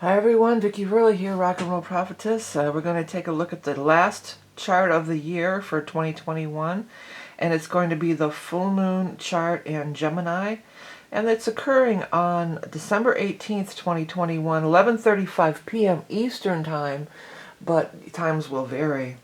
Hi everyone, Vickieverlie here, Rock and Roll Prophetess. We're going to take a look at the last chart of the year for 2021, and it's going to be the full moon chart in Gemini, and it's occurring on December 18th, 2021, 11:35 p.m. Eastern Time, but times will vary.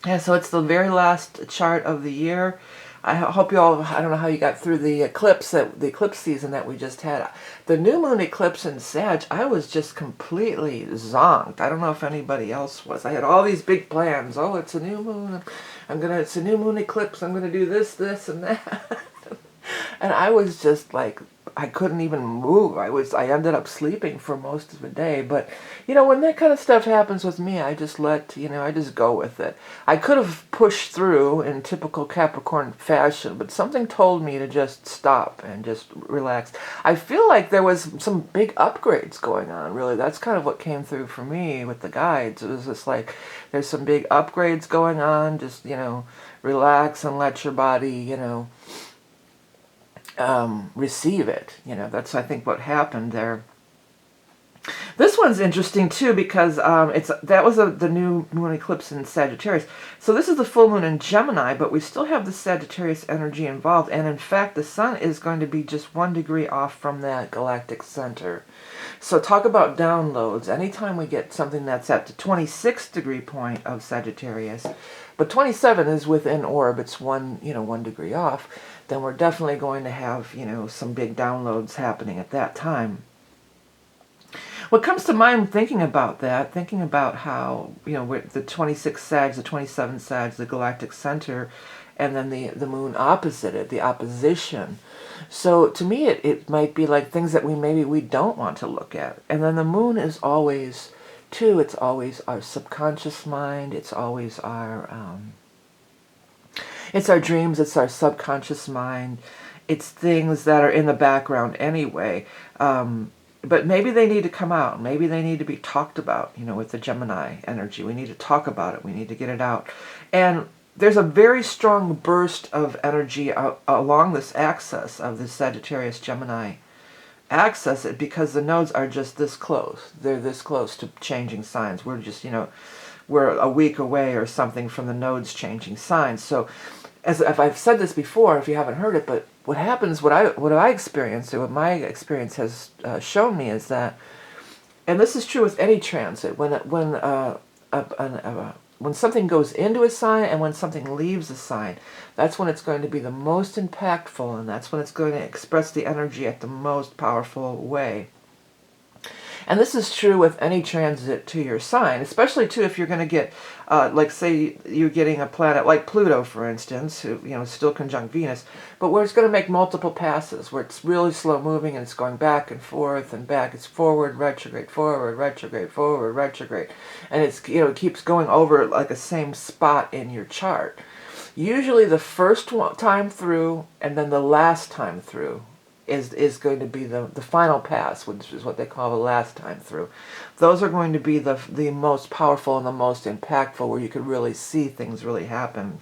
And so it's the very last chart of the year. I hope you all, I don't know how you got through the eclipse season that we just had. The new moon eclipse in Sag, I was just completely zonked. I don't know if anybody else was. I had all these big plans. Oh, it's a new moon. It's a new moon eclipse. I'm gonna do this, and that. And I was just like, I couldn't even move. I ended up sleeping for most of the day. But, when that kind of stuff happens with me, I just I just go with it. I could have pushed through in typical Capricorn fashion, but something told me to just stop and just relax. I feel like there was some big upgrades going on, really. That's kind of what came through for me with the guides. It was just like, there's some big upgrades going on. Just, relax and let your body, receive it. That's, I think, what happened there. This one's interesting too because that was the new moon eclipse in Sagittarius. So this is the full moon in Gemini, but we still have the Sagittarius energy involved. And in fact, the sun is going to be just 1 degree off from that galactic center. So talk about downloads. Anytime we get something that's at the 26th degree point of Sagittarius, but 27 is within orb, it's 1 degree off, then we're definitely going to have, some big downloads happening at that time. What comes to mind thinking about how, the 26 Sag, the 27 Sag, the galactic center, and then the moon opposite it, the opposition. So to me, it might be like things that we don't want to look at. And then the moon is always, too, it's always our subconscious mind, it's always it's our dreams, it's our subconscious mind, it's things that are in the background anyway. But maybe they need to come out. Maybe they need to be talked about, with the Gemini energy. We need to talk about it. We need to get it out. And there's a very strong burst of energy along this axis of the Sagittarius-Gemini axis because the nodes are just this close. They're this close to changing signs. We're just, we're a week away or something from the nodes changing signs. So, as if I've said this before, if you haven't heard it, but what happens, what I experienced, or what my experience has shown me is that, and this is true with any transit, when something goes into a sign and when something leaves a sign, that's when it's going to be the most impactful, and that's when it's going to express the energy at the most powerful way. And this is true with any transit to your sign, especially too if you're going to get, like say you're getting a planet like Pluto, for instance, who, still conjunct Venus, but where it's going to make multiple passes, where it's really slow moving and it's going back and forth and back. It's forward, retrograde, forward, retrograde, forward, retrograde. And it's, it keeps going over like a same spot in your chart. Usually the first time through and then the last time through is going to be the final pass, which is what they call the last time through. Those are going to be the most powerful and the most impactful, where you could really see things really happen.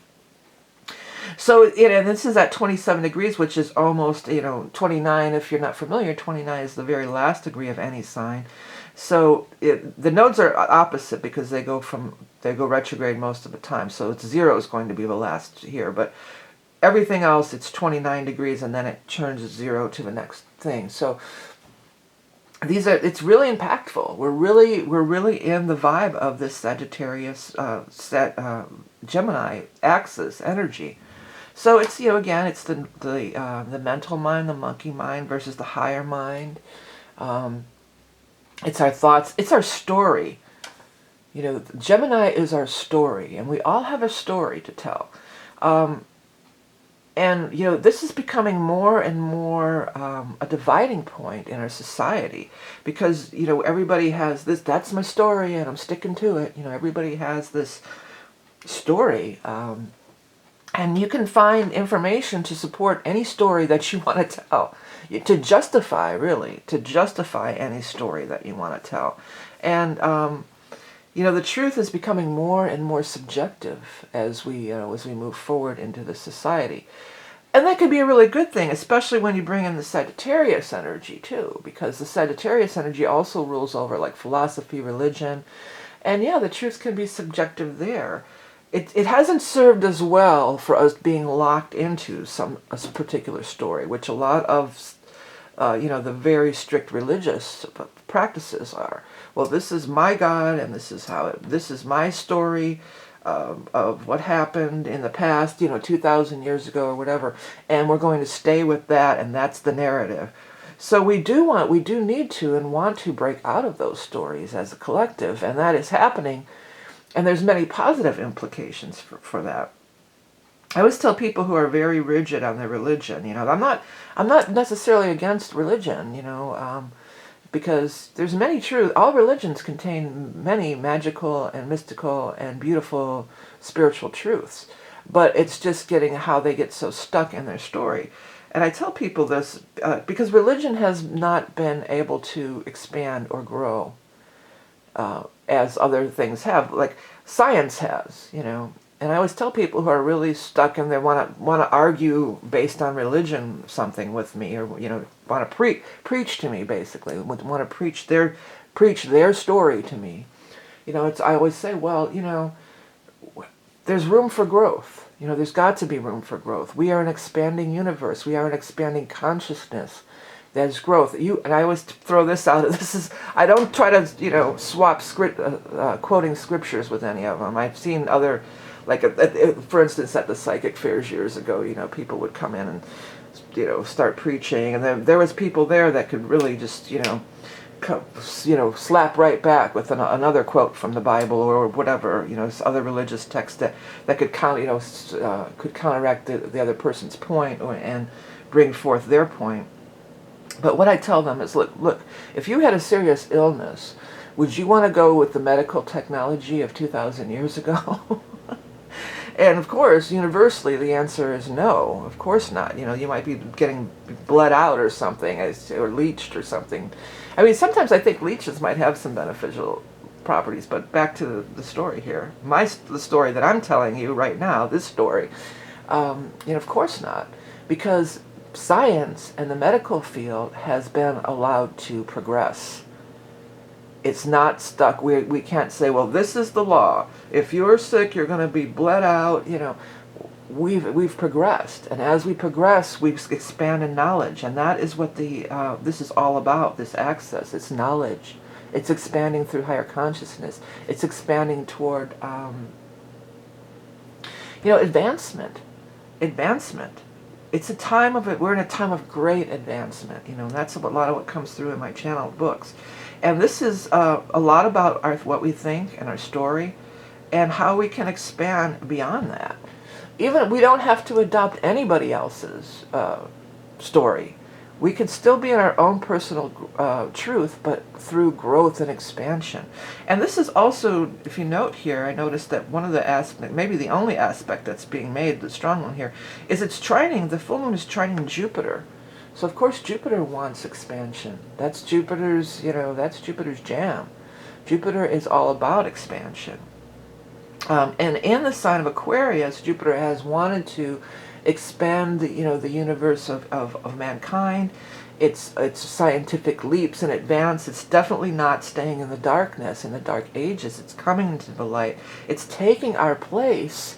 So, and this is at 27 degrees, which is almost, 29, if you're not familiar, 29 is the very last degree of any sign. So the nodes are opposite because they go retrograde most of the time. So 0 is going to be the last here, but everything else, it's 29 degrees, and then it turns 0 to the next thing. So it's really impactful. We're really in the vibe of this Sagittarius Gemini axis energy. So it's, again, it's the mental mind, the monkey mind versus the higher mind. It's our thoughts. It's our story. Gemini is our story, and we all have a story to tell. And, this is becoming more and more a dividing point in our society because, everybody has this, that's my story and I'm sticking to it. Everybody has this story. And you can find information to support any story that you want to tell, to justify any story that you want to tell. And, the truth is becoming more and more subjective as we move forward into the society. And that could be a really good thing, especially when you bring in the Sagittarius energy too, because the Sagittarius energy also rules over like philosophy, religion, and yeah, the truth can be subjective there. It hasn't served as well for us being locked into a particular story, which a lot of the very strict religious practices are. Well, this is my God, and this is my story of what happened in the past, 2,000 years ago or whatever, and we're going to stay with that, and that's the narrative. So we do need to and want to break out of those stories as a collective, and that is happening, and there's many positive implications for that. I always tell people who are very rigid on their religion, I'm not necessarily against religion, because there's many truths. All religions contain many magical and mystical and beautiful spiritual truths, but it's just getting how they get so stuck in their story. And I tell people this because religion has not been able to expand or grow as other things have, like science has, And I always tell people who are really stuck and they want to argue based on religion something with me, or want to preach to me, basically want to preach their story to me. I always say, well, there's room for growth. There's got to be room for growth. We are an expanding universe. We are an expanding consciousness. There's growth. And I always throw this out. I don't try to swap quoting scriptures with any of them. I've seen other. Like, for instance, at the psychic fairs years ago, people would come in and, start preaching, and there was people there that could really just, slap right back with another quote from the Bible or whatever, other religious text that could could counteract the other person's point and bring forth their point. But what I tell them is, look, if you had a serious illness, would you want to go with the medical technology of 2,000 years ago? And of course, universally, the answer is no. Of course not. You might be getting bled out or something, or leached or something. I mean, sometimes I think leeches might have some beneficial properties, but back to the story here. The story that I'm telling you right now, this story, of course not. Because science and the medical field has been allowed to progress. It's not stuck. We can't say, well, this is the law. If you're sick, you're going to be bled out. We've progressed, and as we progress, we expand in knowledge, and that is what this is all about. This access, it's knowledge. It's expanding through higher consciousness. It's expanding toward, advancement. Advancement. It's a time of it. We're in a time of great advancement. And that's a lot of what comes through in my channel books. And this is a lot about what we think and our story and how we can expand beyond that. Even we don't have to adopt anybody else's story. We can still be in our own personal truth, but through growth and expansion. And this is also, if you note here, I noticed that one of the aspects, maybe the only aspect that's being made, the strong one here, is it's trining, the full moon is trining Jupiter. So of course Jupiter wants expansion. That's Jupiter's jam. Jupiter is all about expansion. And in the sign of Aquarius, Jupiter has wanted to expand the universe of mankind. It's scientific leaps and advance. It's definitely not staying in the darkness, in the dark ages. It's coming into the light. It's taking our place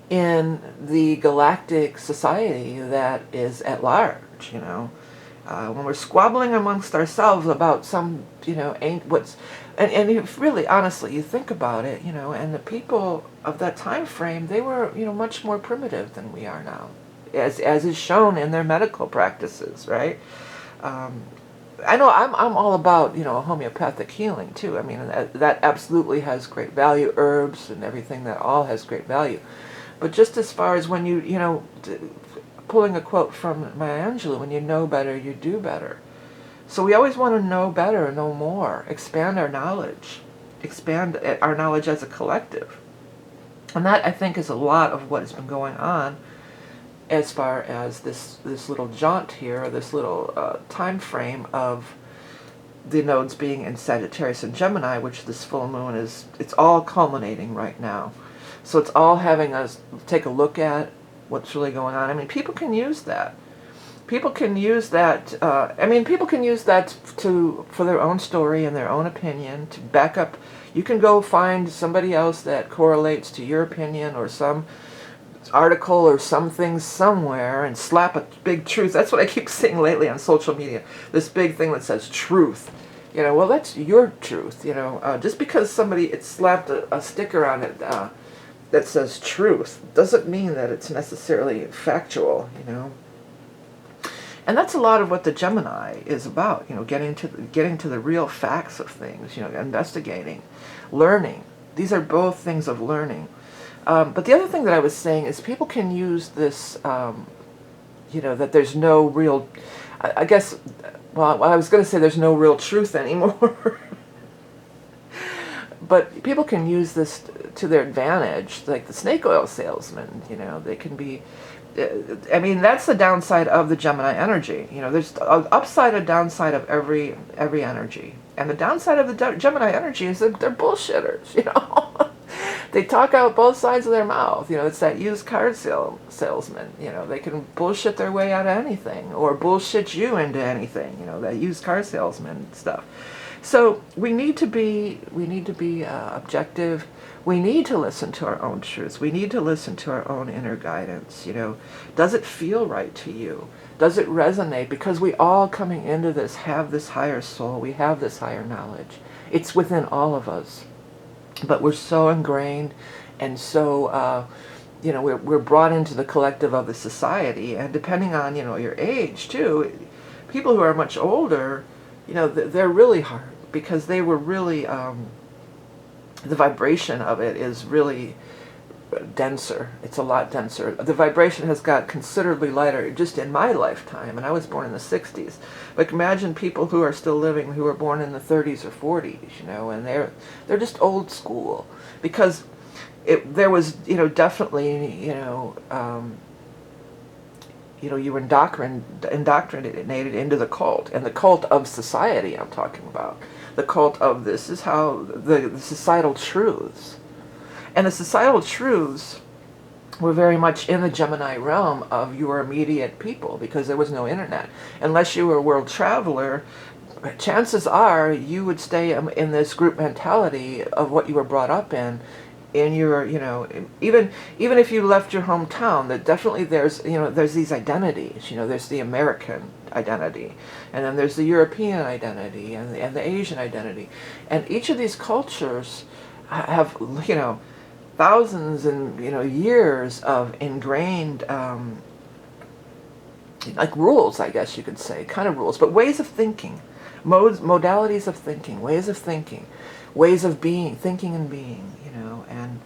in the galactic society that is at large, when we're squabbling amongst ourselves about some, and if really, honestly, you think about it, and the people of that time frame, they were, much more primitive than we are now, as is shown in their medical practices, right? I know I'm all about, homeopathic healing too. I mean, that absolutely has great value. Herbs and everything, that all has great value. But just as far as when pulling a quote from Maya Angelou, when you know better, you do better. So we always want to know better, know more, expand our knowledge as a collective. And that, I think, is a lot of what has been going on as far as this little jaunt here, or this little time frame of the nodes being in Sagittarius and Gemini, which this full moon it's all culminating right now. So it's all having us take a look at what's really going on. I mean, people can use that. People can use that. People can use that for their own story and their own opinion to back up. You can go find somebody else that correlates to your opinion or some article or something somewhere and slap a big truth. That's what I keep seeing lately on social media. This big thing that says truth. Well, that's your truth. Just because it slapped a sticker on it that says truth doesn't mean that it's necessarily factual. And that's a lot of what the Gemini is about. Getting to the real facts of things. Investigating, learning. These are both things of learning. But the other thing that I was saying is people can use this, that there's no real, I guess, well, I was going to say there's no real truth anymore. But people can use this to their advantage, like the snake oil salesman. They can be, that's the downside of the Gemini energy. There's an upside and downside of every energy. And the downside of the Gemini energy is that they're bullshitters, They talk out both sides of their mouth. It's that used car salesman. They can bullshit their way out of anything or bullshit you into anything. That used car salesman stuff. So we need to be objective. We need to listen to our own truths. We need to listen to our own inner guidance. Does it feel right to you? Does it resonate? Because we all coming into this have this higher soul. We have this higher knowledge. It's within all of us. But we're so ingrained and so, we're brought into the collective of the society. And depending on, your age too, people who are much older, they're really hard because they were really, the vibration of it is really denser. It's a lot denser. The vibration has got considerably lighter just in my lifetime, and I was born in the 60s. Like imagine people who are still living who were born in the 30s or 40s, and they're just old school because there was definitely you were indoctrinated into the cult, and the cult of society I'm talking about. The cult of this is how the societal truths. And the societal truths were very much in the Gemini realm of your immediate people because there was no internet. Unless you were a world traveler, chances are you would stay in this group mentality of what you were brought up in your, even if you left your hometown, that definitely there's these identities. There's the American identity, and then there's the European identity and the Asian identity. And each of these cultures have, thousands and years of ingrained like rules, I guess you could say, kind of rules, but ways of thinking, modalities of thinking, ways of thinking, ways of being, thinking and being, and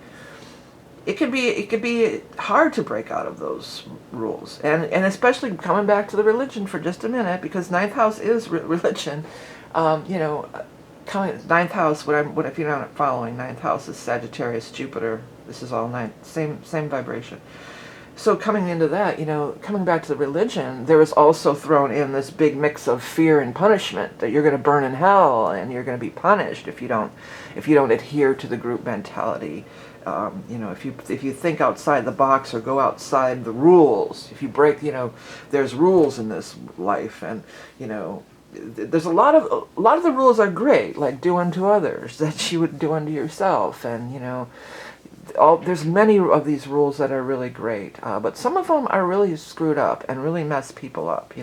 it could be hard to break out of those rules, and especially coming back to the religion for just a minute, because ninth house is religion. Ninth house, what if you're not following, ninth house is Sagittarius, Jupiter. This is all same vibration. So coming into that, coming back to the religion, there is also thrown in this big mix of fear and punishment, that you're going to burn in hell and you're going to be punished if you don't adhere to the group mentality. If you think outside the box or go outside the rules, if you break, there's rules in this life, and there's a lot of the rules are great, like do unto others that you would do unto yourself, and there's many of these rules that are really great, but some of them are really screwed up and really mess people up,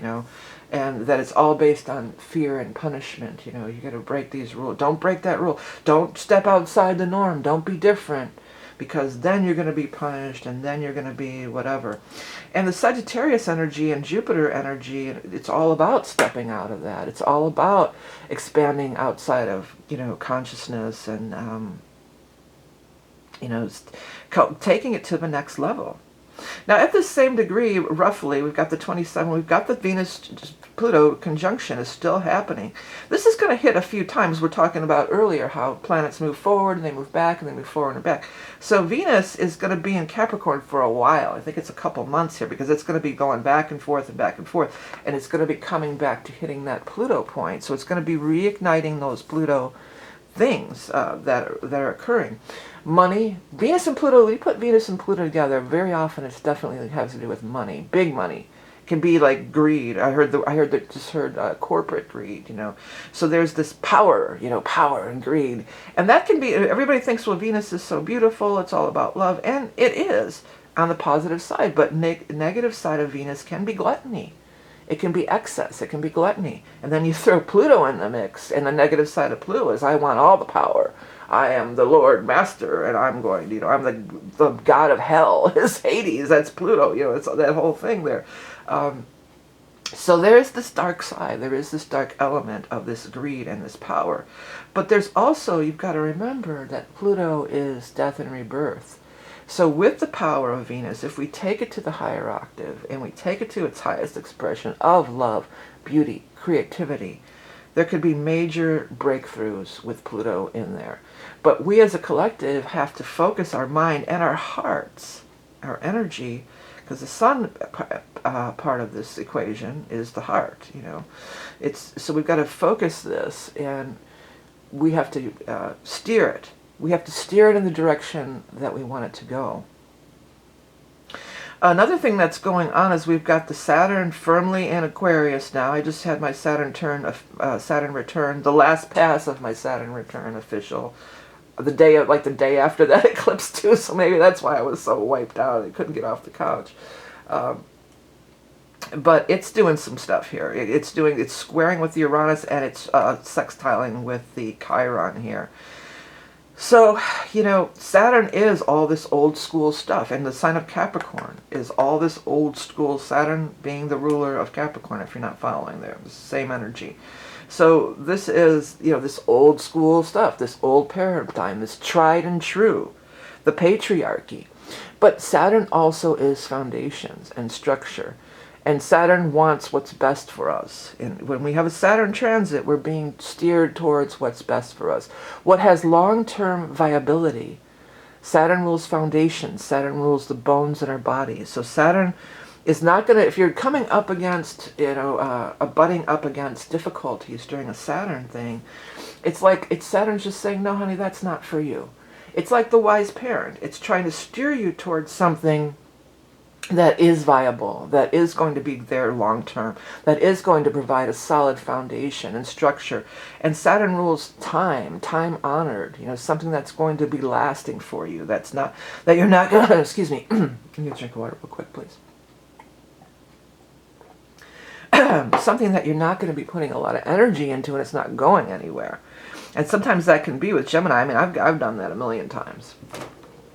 and that it's all based on fear and punishment. You got to break these rules. Don't break that rule. Don't step outside the norm. Don't be different, because then you're going to be punished, and then you're going to be whatever. And the Sagittarius energy and Jupiter energy, it's all about stepping out of that. It's all about expanding outside of, consciousness and, taking it to the next level. Now, at the same degree, roughly, we've got the 27, we've got the Venus-Pluto conjunction is still happening. This is going to hit a few times. We're talking about earlier how planets move forward and they move back and they move forward and back. So Venus is going to be in Capricorn for a while. I think it's a couple months here, because it's going to be going back and forth, and it's going to be coming back to hitting that Pluto point. So it's going to be reigniting those Pluto things that are occurring. Money, Venus and Pluto, when you put Venus and Pluto together, very often it's definitely has to do with money, big money. It can be like greed. I heard corporate greed, So there's this power, power and greed. And that can be, everybody thinks, well, Venus is so beautiful, it's all about love, and it is on the positive side, but negative side of Venus can be gluttony. It can be excess. It can be gluttony. And then you throw Pluto in the mix, and the negative side of Pluto is I want all the power. I am the Lord Master, and I'm going to, I'm the god of hell. It's Hades. That's Pluto. It's that whole thing there. So there's this dark side. There is this dark element of this greed and this power. But there's also, you've got to remember that Pluto is death and rebirth. So with the power of Venus, if we take it to the higher octave and we take it to its highest expression of love, beauty, creativity, there could be major breakthroughs with Pluto in there. But we as a collective have to focus our mind and our hearts, our energy, because the sun part of this equation is the heart, So we've got to focus this, and we have to steer it. We have to steer it in the direction that we want it to go. Another thing that's going on is we've got the Saturn firmly in Aquarius now. I just had my Saturn return, the last pass of my Saturn return official. The day after that eclipse too, so maybe that's why I was so wiped out. I couldn't get off the couch. But it's doing some stuff here. It's squaring with the Uranus, and it's sextiling with the Chiron here. So, Saturn is all this old school stuff, and the sign of Capricorn is all this old school, Saturn being the ruler of Capricorn, if you're not following there. It's the same energy. So this is, this old school stuff, this old paradigm, this tried and true, the patriarchy. But Saturn also is foundations and structure. And Saturn wants what's best for us. And when we have a Saturn transit, we're being steered towards what's best for us. What has long-term viability. Saturn rules foundations. Saturn rules the bones in our bodies. So Saturn is not going to, if you're coming up against, butting up against difficulties during a Saturn thing, it's Saturn's just saying, no, honey, that's not for you. It's like the wise parent. It's trying to steer you towards something that is viable, that is going to be there long term, that is going to provide a solid foundation and structure. And Saturn rules time honored, something that's going to be lasting for you. That you're not going to, excuse me, let me drink water real quick, please. Something that you're not going to be putting a lot of energy into, and it's not going anywhere. And sometimes that can be with Gemini. I mean, I've done that a million times.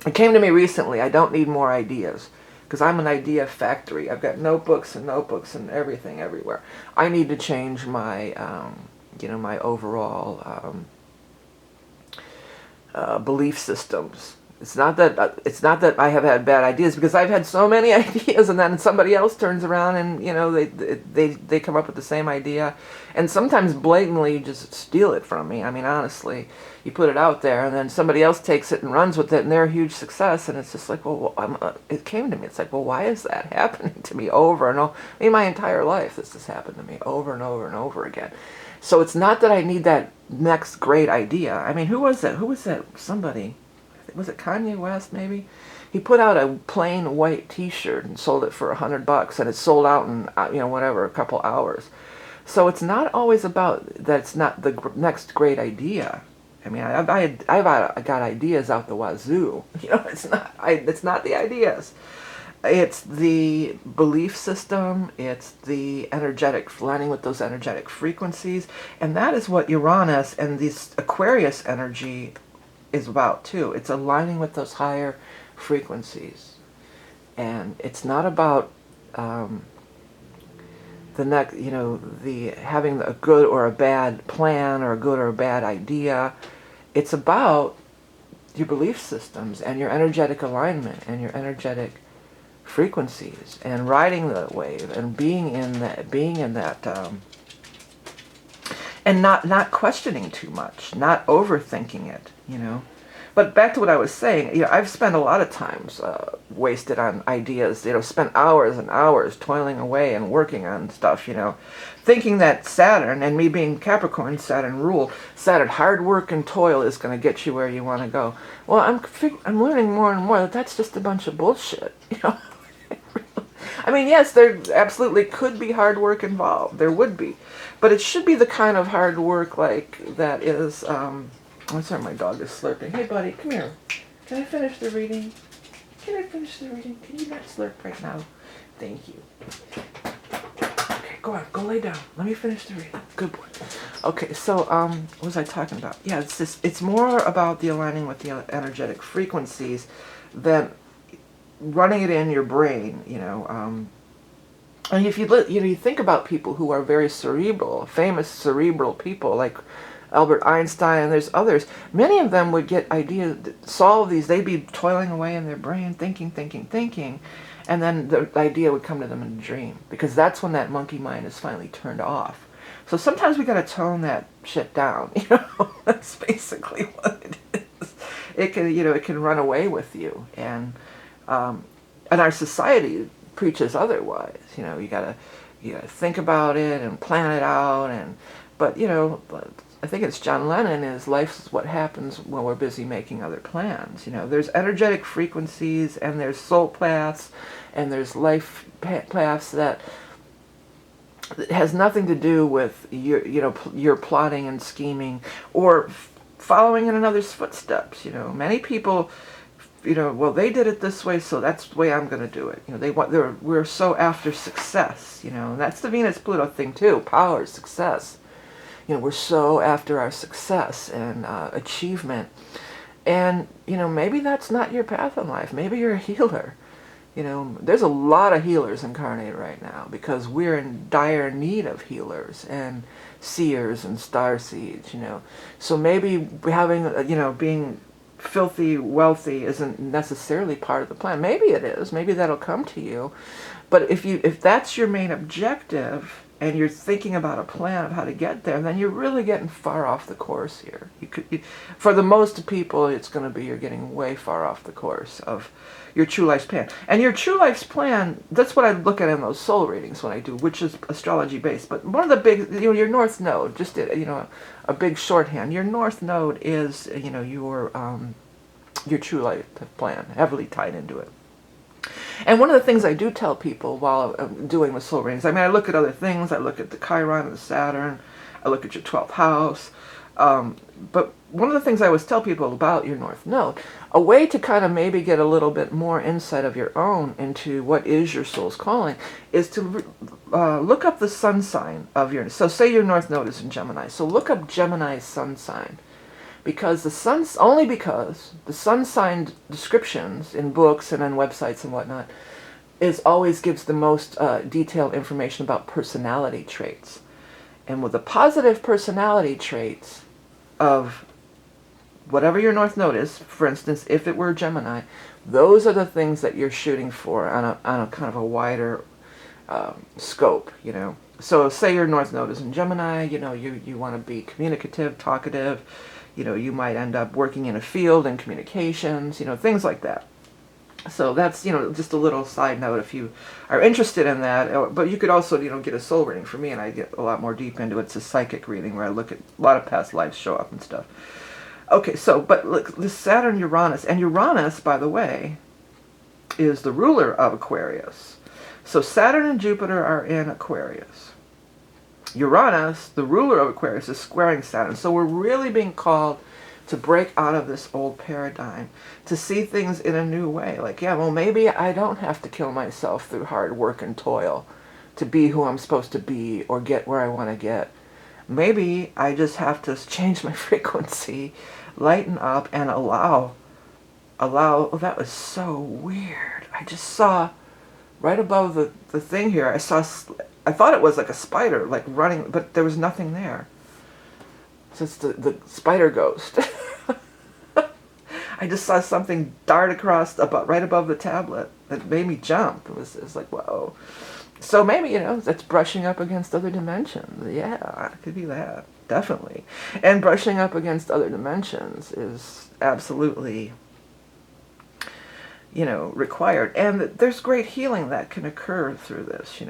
It came to me recently, I don't need more ideas. Because I'm an idea factory. I've got notebooks and everything everywhere. I need to change my, my overall belief systems. It's not that I have had bad ideas, because I've had so many ideas, and then somebody else turns around and they come up with the same idea, and sometimes blatantly just steal it from me. I mean, honestly, you put it out there, and then somebody else takes it and runs with it, and they're a huge success, and it's just like, well, it came to me. It's like, well, why is that happening to me over and over? I mean, my entire life this has happened to me over and over and over again. So it's not that I need that next great idea. I mean, who was that? Somebody. Was it Kanye West, maybe? He put out a plain white t-shirt and sold it for $100, and it sold out in, a couple hours. So it's not always about that it's not the next great idea. I mean, I've got ideas out the wazoo. It's not the ideas. It's the belief system. It's the energetic, lining with those energetic frequencies. And that is what Uranus and this Aquarius energy is about too. It's aligning with those higher frequencies, and it's not about having a good or a bad plan or a good or a bad idea. It's about your belief systems and your energetic alignment and your energetic frequencies, and riding the wave and being in that. And not questioning too much, not overthinking it, But back to what I was saying, I've spent a lot of times wasted on ideas, spent hours and hours toiling away and working on stuff, thinking that Saturn, and me being Capricorn, Saturn rule, Saturn, hard work and toil is going to get you where you want to go. Well, I'm learning more and more that that's just a bunch of bullshit, I mean, yes, there absolutely could be hard work involved. There would be. But it should be the kind of hard work like that is, I'm sorry, my dog is slurping. Hey, buddy, come here. Can I finish the reading? Can I finish the reading? Can you not slurp right now? Thank you. Okay, go on. Go lay down. Let me finish the reading. Good boy. Okay, so, what was I talking about? Yeah, it's more about the aligning with the energetic frequencies than running it in your brain, and if you think about people who are very cerebral, famous cerebral people like Albert Einstein, and there's others, many of them would get ideas, solve these, they'd be toiling away in their brain, thinking, and then the idea would come to them in a dream, because that's when that monkey mind is finally turned off. So sometimes we got to tone that shit down, that's basically what it is. It can run away with you, and our society preaches otherwise. You gotta think about it and plan it out, but I think it's John Lennon, is life is what happens when we're busy making other plans. There's energetic frequencies, and there's soul paths, and there's life paths that has nothing to do with your plotting and scheming or following in another's footsteps. Many people, well, they did it this way, so that's the way I'm going to do it. We're so after success, and that's the Venus-Pluto thing too, power, success. We're so after our success and achievement. And, maybe that's not your path in life. Maybe you're a healer. There's a lot of healers incarnated right now, because we're in dire need of healers and seers and starseeds, So maybe having, being filthy wealthy isn't necessarily part of the plan. Maybe it is. Maybe that'll come to you. But if that's your main objective, and you're thinking about a plan of how to get there, then you're really getting far off the course here. For the most people, it's going to be you're getting way far off the course of your true life's plan. And your true life's plan, that's what I look at in those soul readings when I do, which is astrology based. But one of the big, your north node, just a big shorthand. Your north node is your true life plan, heavily tied into it. And one of the things I do tell people while I'm doing the soul readings, I look at other things. I look at the Chiron and the Saturn. I look at your 12th house. But one of the things I always tell people about your North Node, a way to kind of maybe get a little bit more insight of your own into what is your soul's calling, is to look up the sun sign of your, so say your North Node is in Gemini. So look up Gemini's sun sign. Because the sun sign descriptions in books and on websites and whatnot always gives the most detailed information about personality traits. And with the positive personality traits of whatever your North Node is, for instance, if it were Gemini, those are the things that you're shooting for on a kind of a wider scope, So say your North Node is in Gemini, you want to be communicative, talkative, you might end up working in a field in communications, things like that. So that's, just a little side note if you are interested in that. But you could also, get a soul reading for me, and I get a lot more deep into it. It's a psychic reading where I look at a lot of past lives show up and stuff. Okay, so, but look, this Saturn, Uranus, and Uranus, by the way, is the ruler of Aquarius. So Saturn and Jupiter are in Aquarius. Uranus, the ruler of Aquarius, is squaring Saturn. So we're really being called to break out of this old paradigm, to see things in a new way. Like, yeah, well, maybe I don't have to kill myself through hard work and toil to be who I'm supposed to be or get where I want to get. Maybe I just have to change my frequency, lighten up, and allow. Oh, that was so weird. I just saw right above the thing here, I thought it was like a spider, like running, but there was nothing there. So it's the spider ghost. I just saw something dart across right above the tablet that made me jump. It was like, whoa. So maybe, that's brushing up against other dimensions. Yeah, it could be that. definitely. And brushing up against other dimensions is absolutely, required. And there's great healing that can occur through this,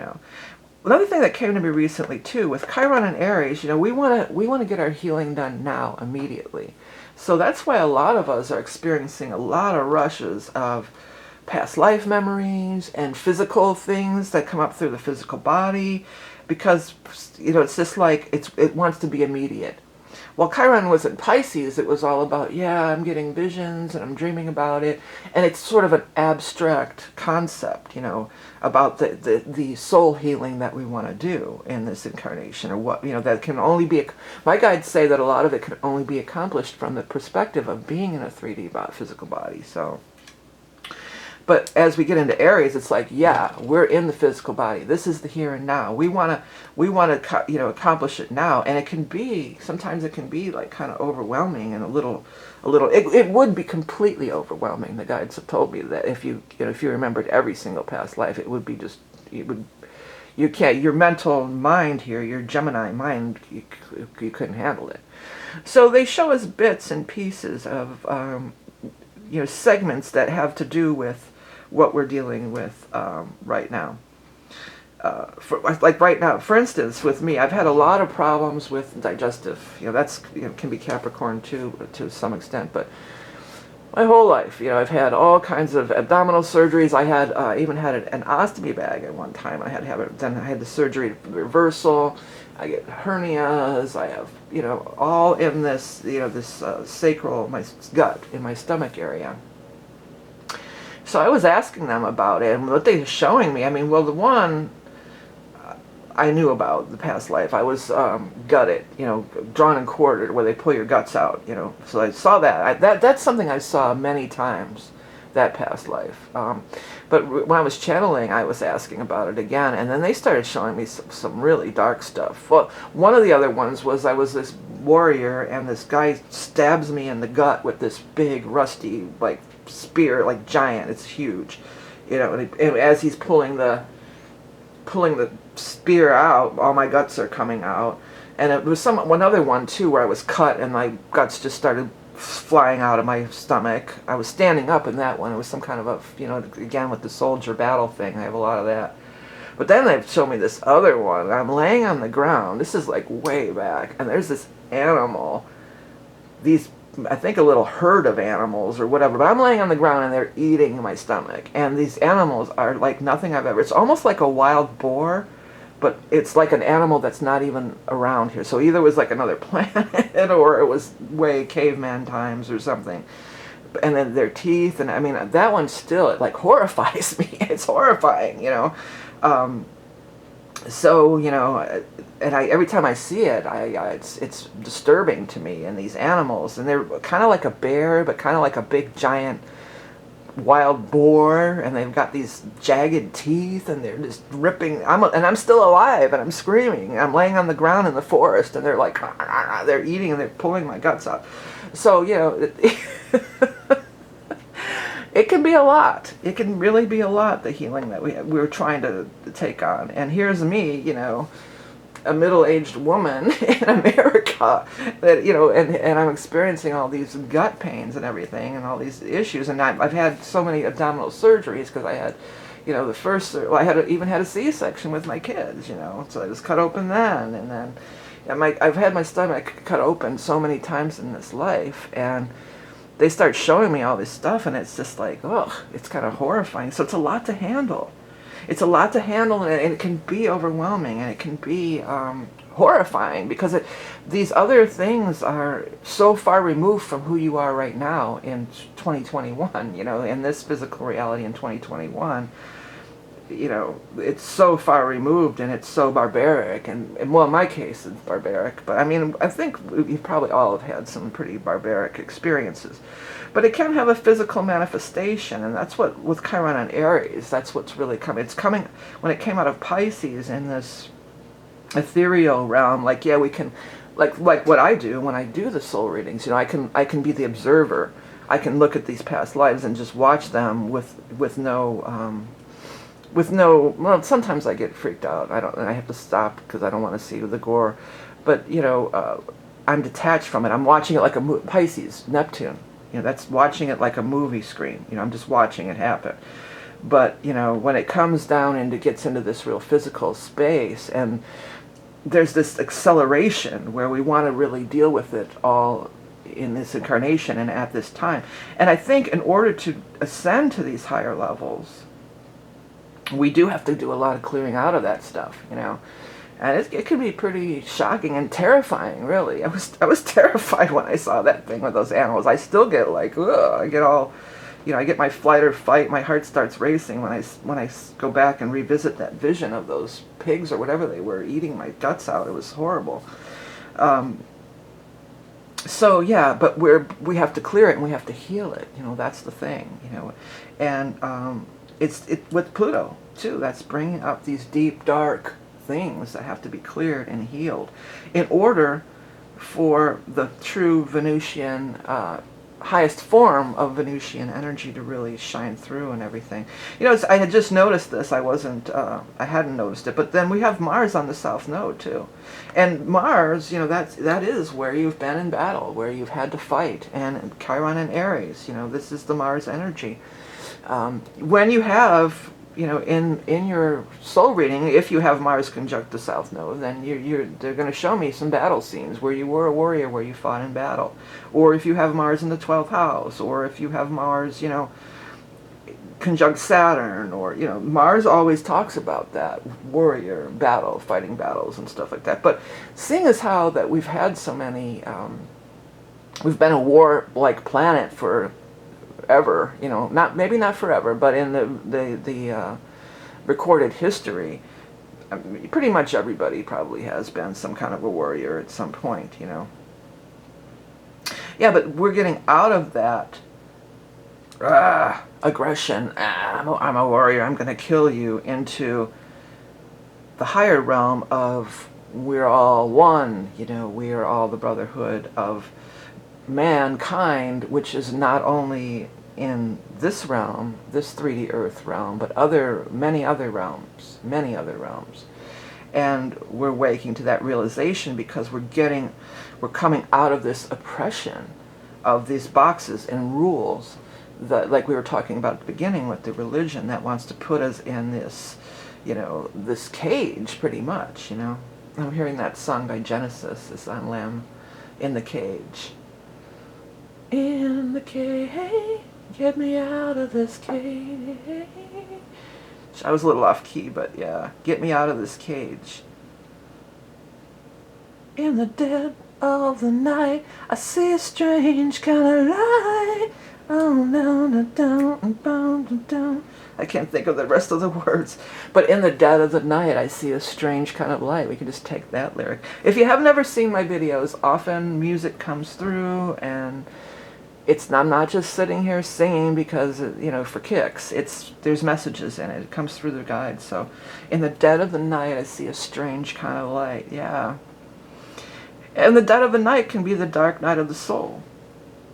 Another thing that came to me recently too, with Chiron and Aries, we want to get our healing done now, immediately. So that's why a lot of us are experiencing a lot of rushes of past life memories and physical things that come up through the physical body, because it's just like it wants to be immediate. While Chiron was in Pisces, it was all about, yeah, I'm getting visions and I'm dreaming about it. And it's sort of an abstract concept, about the soul healing that we want to do in this incarnation, or what, that can only be, my guides say that a lot of it can only be accomplished from the perspective of being in a 3D physical body. So, but as we get into Aries, it's like, yeah, we're in the physical body. This is the here and now. We want to, accomplish it now. And sometimes it can be like kind of overwhelming and it would be completely overwhelming. The guides have told me that if you remembered every single past life, it would be just, you can't, your mental mind here, your Gemini mind, you couldn't handle it. So they show us bits and pieces of, segments that have to do with what we're dealing with right now. Right now, for instance, with me, I've had a lot of problems with digestive. That's can be Capricorn too, to some extent. But my whole life, I've had all kinds of abdominal surgeries. I even had an ostomy bag at one time. I had to have it. Then I had the surgery reversal. I get hernias. I have all in this this sacral, my gut, in my stomach area. So I was asking them about it, and what they were showing me, the one I knew about the past life. I was gutted, drawn and quartered, where they pull your guts out, So I saw that. That's something I saw many times, that past life. But when I was channeling, I was asking about it again, and then they started showing me some really dark stuff. Well, one of the other ones was I was this warrior, and this guy stabs me in the gut with this big, rusty, spear, giant. It's huge, and as he's pulling the spear out, all my guts are coming out. And it was one other one too, where I was cut and my guts just started flying out of my stomach. I was standing up in that one. It was some kind of again with the soldier battle thing. I have a lot of that. But then they showed me this other one. I'm laying on the ground. This is way back, and there's this animal. I think a little herd of animals or whatever, but I'm laying on the ground and they're eating my stomach. And these animals are like nothing I've ever, it's almost like a wild boar, but it's like an animal that's not even around here. So either it was like another planet or it was way caveman times or something. And then their teeth, and that one still, it horrifies me. It's horrifying, So, and every time I see it, it's disturbing to me. And these animals, and they're kind of like a bear, but kind of like a big giant wild boar, and they've got these jagged teeth, and they're just ripping. And I'm still alive, and I'm screaming. I'm laying on the ground in the forest, and they're like, they're eating, and they're pulling my guts out. So, it can be a lot. It can really be a lot, the healing that we're trying to take on. And here's me, a middle-aged woman in America that, and I'm experiencing all these gut pains and everything and all these issues. And I've had so many abdominal surgeries because I had, even had a C-section with my kids, So I was cut open then. And then I've had my stomach cut open so many times in this life. And they start showing me all this stuff, and it's just it's kind of horrifying. So it's a lot to handle. It's a lot to handle, and it can be overwhelming, and it can be horrifying, because these other things are so far removed from who you are right now in 2021, in this physical reality in 2021. It's so far removed, and it's so barbaric, and well, in my case, it's barbaric, but I think you probably all have had some pretty barbaric experiences. But it can have a physical manifestation, and that's what, with Chiron and Aries, that's what's really coming. It's coming, when it came out of Pisces in this ethereal realm, we can, like what I do when I do the soul readings, I can be the observer. I can look at these past lives and just watch them with no, well, sometimes I get freaked out. I have to stop because I don't want to see the gore. but I'm detached from it. I'm watching it like a Pisces, Neptune. That's watching it like a movie screen. I'm just watching it happen. But when it comes down and it gets into this real physical space, and there's this acceleration where we want to really deal with it all in this incarnation and at this time. And I think in order to ascend to these higher levels, we do have to do a lot of clearing out of that stuff, And it can be pretty shocking and terrifying, really. I was terrified when I saw that thing with those animals. I still get like, ugh, I get all, I get my flight or fight. My heart starts racing when I go back and revisit that vision of those pigs or whatever they were eating my guts out. It was horrible. So yeah, but we have to clear it and we have to heal it. That's the thing. And it's with Pluto too. That's bringing up these deep, dark things that have to be cleared and healed in order for the true Venusian, highest form of Venusian energy to really shine through and everything. I had just noticed this. I hadn't noticed it, but then we have Mars on the South Node too. And Mars, that is where you've been in battle, where you've had to fight, and Chiron and Aries, this is the Mars energy. When you have, in your soul reading, if you have Mars conjunct the South Node, then they're going to show me some battle scenes where you were a warrior, where you fought in battle. Or if you have Mars in the 12th house, or if you have Mars, conjunct Saturn, or, Mars always talks about that warrior battle, fighting battles and stuff like that. But seeing as how that we've had so many, we've been a war-like planet for ever, maybe not forever, but in the recorded history, pretty much everybody probably has been some kind of a warrior at some point, Yeah, but we're getting out of that aggression. I'm a warrior. I'm going to kill you, into the higher realm of we're all one. We are all the brotherhood of mankind, which is not only in this realm, this 3D Earth realm, but many other realms. And we're waking to that realization because we're coming out of this oppression of these boxes and rules that, like we were talking about at the beginning with the religion that wants to put us in this, this cage pretty much, I'm hearing that song by Genesis, this on Lamb, In the Cage. In the cage, get me out of this cage. I was a little off key, but yeah, get me out of this cage. In the dead of the night, I see a strange kind of light. Oh, no, no, don't. I can't think of the rest of the words. But in the dead of the night, I see a strange kind of light. We can just take that lyric. If you have never seen my videos, often music comes through, and I'm not just sitting here singing because, for kicks. There's messages in it. It comes through the guide. So, in the dead of the night, I see a strange kind of light. Yeah. And the dead of the night can be the dark night of the soul.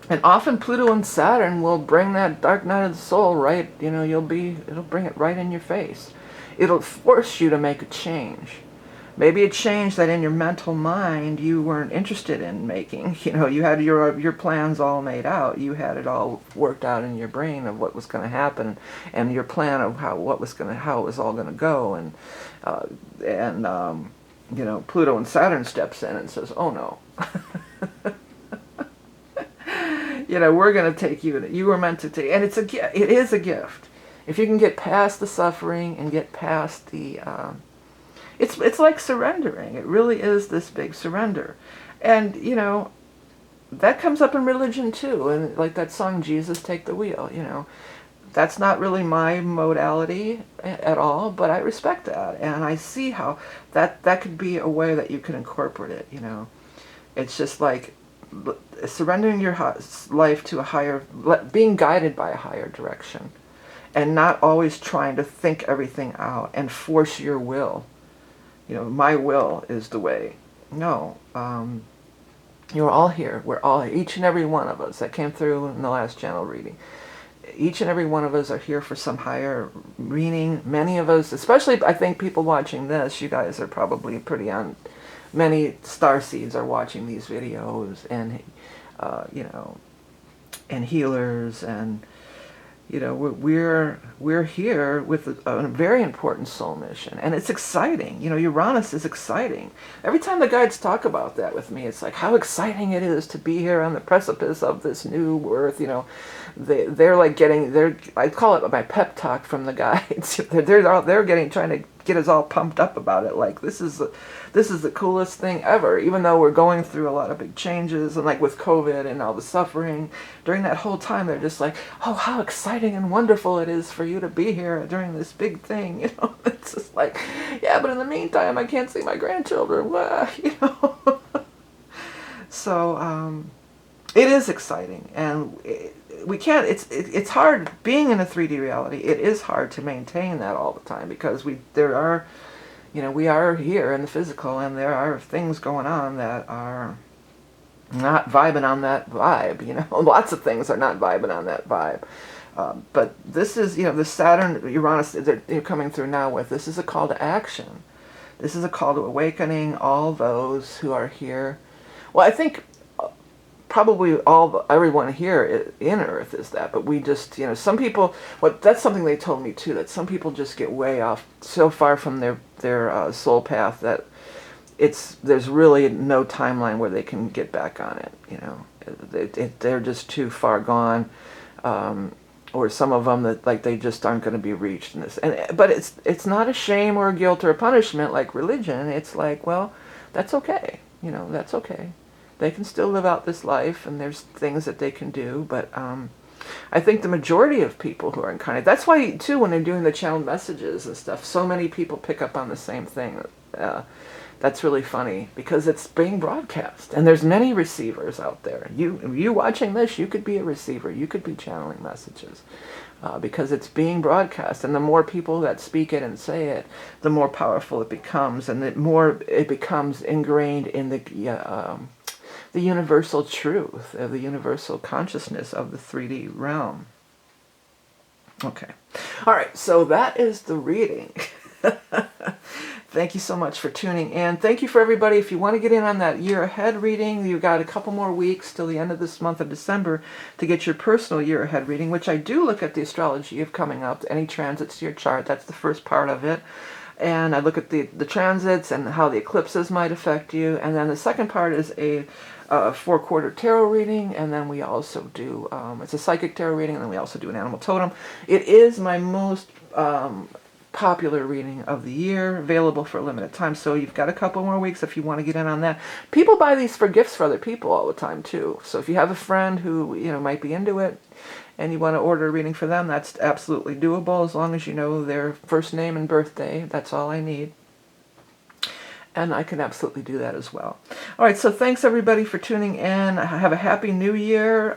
And often Pluto and Saturn will bring that dark night of the soul right, it'll bring it right in your face. It'll force you to make a change. Maybe a change that in your mental mind you weren't interested in making. You had your plans all made out. You had it all worked out in your brain of what was going to happen, and your plan of how it was all going to go. And Pluto and Saturn steps in and says, "Oh no." We're going to take you. You were meant to take, and it is a gift. If you can get past the suffering and get past the, it's like surrendering. It really is this big surrender, and that comes up in religion too. And like that song, "Jesus, Take the Wheel." That's not really my modality at all, but I respect that, and I see how that could be a way that you can incorporate it. It's just like surrendering your life to a higher, being guided by a higher direction, and not always trying to think everything out and force your will. My will is the way. No, you're all here. Each and every one of us that came through in the last channel reading. Each and every one of us are here for some higher meaning. Many of us, especially I think people watching this, you guys are probably pretty on many starseeds are watching these videos, and you know, and healers, and you know, we're here with a very important soul mission, and it's exciting. You know, Uranus is exciting. Every time the guides talk about that with me, it's like how exciting it is to be here on the precipice of this new Earth. You know, they're like getting I call it my pep talk from the guides. they're getting trying to get us all pumped up about it. Like this is the coolest thing ever. Even though we're going through a lot of big changes, and like with COVID and all the suffering during that whole time, they're just like, oh, how exciting and wonderful it is for you to be here during this big thing. You know, it's just like, yeah, but in the meantime, I can't see my grandchildren. You know. So it is exciting, and we can't. It's hard being in a 3D reality. It is hard to maintain that all the time, because there are, you know, we are here in the physical, and there are things going on that are not vibing on that vibe. You know, lots of things are not vibing on that vibe. But this is, you know, the Saturn, Uranus they're coming through now with. This is a call to action. This is a call to awakening all those who are here. Well, I think probably everyone here in Earth is that, but we just, you know, some people, that's something they told me too, that some people just get way off, so far from their soul path that there's really no timeline where they can get back on it. You know, they're just too far gone, or some of them that like they just aren't going to be reached in this. But it's not a shame or a guilt or a punishment like religion. It's like, well, that's okay. You know, that's okay. They can still live out this life, and there's things that they can do. But I think the majority of people who are incarnate, that's why, too, when they're doing the channeled messages and stuff, so many people pick up on the same thing. That's really funny, because it's being broadcast, and there's many receivers out there. You watching this, you could be a receiver. You could be channeling messages, because it's being broadcast, and the more people that speak it and say it, the more powerful it becomes, and the more it becomes ingrained in the universal truth, the universal consciousness of the 3D realm. Okay. All right, so that is the reading. Thank you so much for tuning in. Thank you for everybody. If you want to get in on that year ahead reading, you've got a couple more weeks till the end of this month of December to get your personal year ahead reading, which I do look at the astrology of coming up, any transits to your chart. That's the first part of it. And I look at the transits and how the eclipses might affect you. And then the second part is a 4-quarter tarot reading, and then we also do, it's a psychic tarot reading, and then we also do an animal totem. It is my most popular reading of the year, available for a limited time, so you've got a couple more weeks if you want to get in on that. People buy these for gifts for other people all the time, too. So if you have a friend who, you know, might be into it, and you want to order a reading for them, that's absolutely doable, as long as you know their first name and birthday. That's all I need. And I can absolutely do that as well. All right, so thanks everybody for tuning in. Have a happy new year.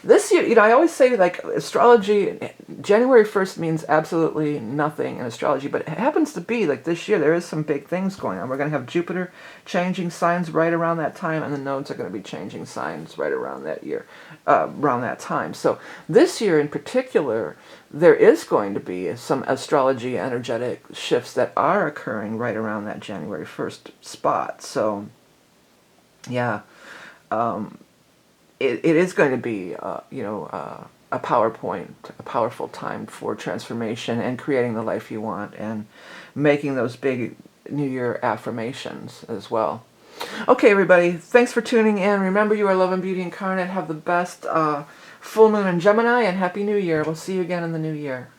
This year, you know, I always say, like, astrology, January 1st means absolutely nothing in astrology, but it happens to be, like, this year there is some big things going on. We're going to have Jupiter changing signs right around that time, and the nodes are going to be changing signs right around that year, around that time. So this year in particular, there is going to be some astrology energetic shifts that are occurring right around that January 1st spot. So, yeah, it is going to be, you know, a powerful time for transformation and creating the life you want and making those big New Year affirmations as well. Okay, everybody, thanks for tuning in. Remember, you are love and beauty incarnate. Have the best full moon in Gemini, and Happy New Year. We'll see you again in the new year.